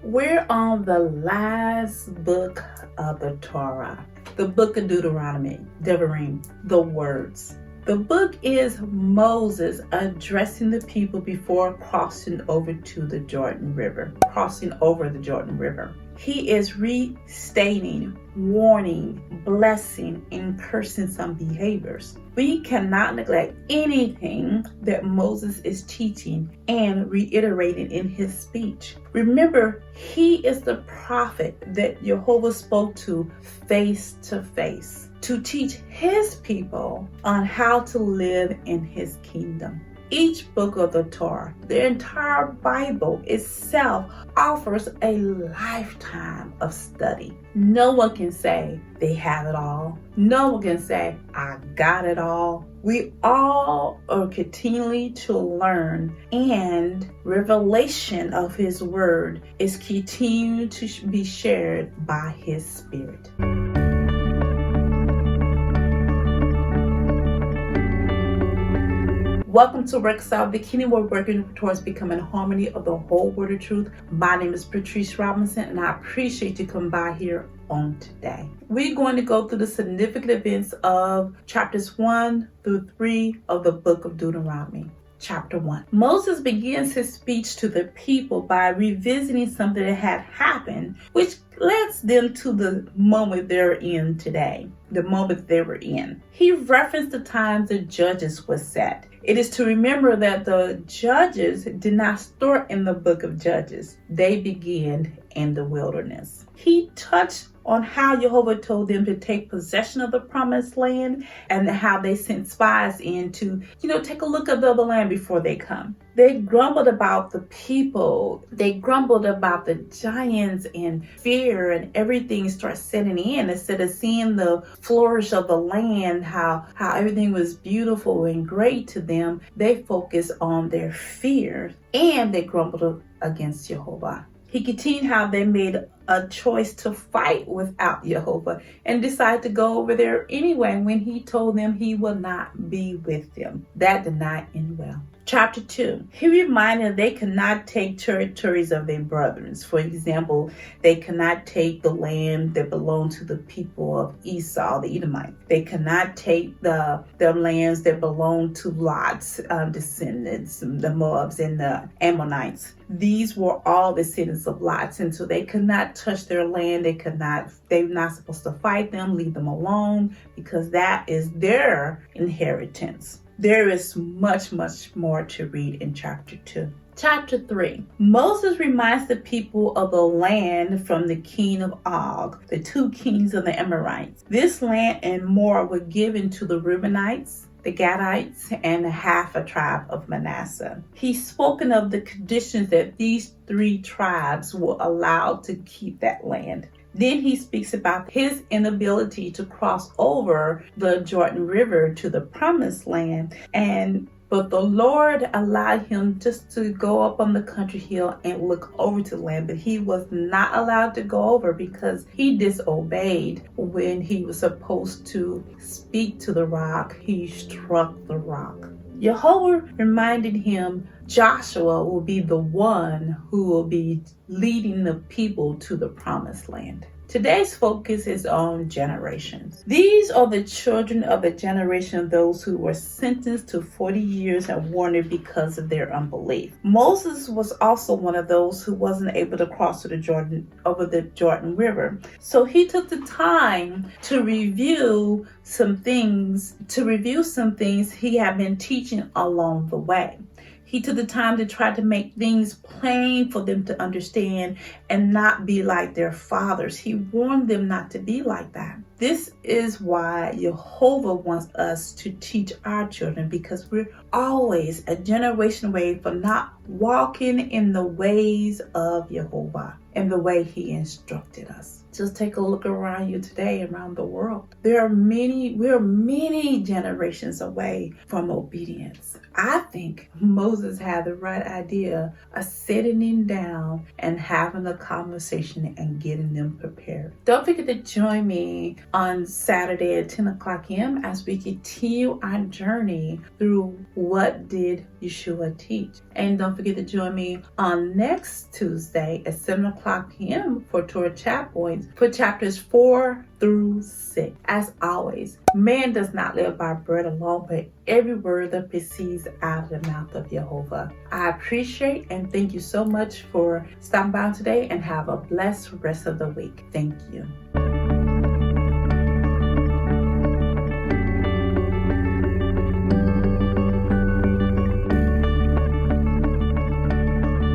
We're on the last book of the Torah, the book of Deuteronomy, Devarim, the words. The book is Moses addressing the people before crossing over the Jordan River. He is restating, warning, blessing, and cursing some behaviors. We cannot neglect anything that Moses is teaching and reiterating in his speech. Remember, he is the prophet that Yehovah spoke to face, to teach his people on how to live in his kingdom. Each book of the Torah, the entire Bible itself, offers a lifetime of study. No one can say they have it all. No one can say, I got it all. We all are continually to learn, and revelation of his word is continuing to be shared by his spirit. Welcome to Reconcile, the kingdom we're working towards becoming harmony of the whole word of truth. My name is Patrice Robinson, and I appreciate you coming by here on today. We're going to go through the significant events of chapters 1 through 3 of the book of Deuteronomy. Chapter 1. Moses begins his speech to the people by revisiting something that had happened, which leads them to the moment they're in today, the moment they were in. He referenced the times the judges were set. It is to remember that the judges did not start in the book of Judges. They began in the wilderness. He touched on how Yehovah told them to take possession of the promised land and how they sent spies in to, take a look at the other land before they come. They grumbled about the people. They grumbled about the giants and fear, and everything starts setting in. Instead of seeing the flourish of the land, how everything was beautiful and great to them, they focused on their fear, and they grumbled against Yehovah. He continued how they made a choice to fight without Yehovah and decided to go over there anyway when he told them he will not be with them. That did not end well. Chapter 2, he reminded they cannot take territories of their brethren. For example, they cannot take the land that belonged to the people of Esau, the Edomites. They cannot take the lands that belonged to Lot's descendants, the Moabs and the Ammonites. These were all descendants of Lot's, and so they could not touch their land. They were not supposed to fight them, leave them alone, because that is their inheritance. There is much, much more to read in chapter 2. Chapter 3. Moses reminds the people of the land from the king of Og, the two kings of the Amorites. This land and more were given to the Reubenites, the Gadites, and half a tribe of Manasseh. He's spoken of the conditions that these three tribes were allowed to keep that land. Then he speaks about his inability to cross over the Jordan River to the promised land, but the Lord allowed him just to go up on the country hill and look over to the land, but he was not allowed to go over because he disobeyed when he was supposed to speak to the rock. He struck the rock. Yehovah reminded him Joshua will be the one who will be leading the people to the promised land. Today's focus is on generations. These are the children of the generation of those who were sentenced to 40 years and warned because of their unbelief. Moses was also one of those who wasn't able to cross over the Jordan River. So he took the time to review some things he had been teaching along the way. He took the time to try to make things plain for them to understand and not be like their fathers. He warned them not to be like that. This is why Yehovah wants us to teach our children, because we're always a generation away from not walking in the ways of Yehovah and the way he instructed us. Just take a look around you today, around the world. We're many generations away from obedience. I think Moses had the right idea of sitting them down and having a conversation and getting them prepared. Don't forget to join me on Saturday at 10 o'clock a.m. as we continue our journey through what did Yeshua teach. And don't forget to join me on next Tuesday at 7 o'clock p.m. for Torah Chat Points for chapters 4 through 6. As always, man does not live by bread alone, but every word that proceeds out of the mouth of Yehovah. I appreciate and thank you so much for stopping by today, and have a blessed rest of the week. Thank you.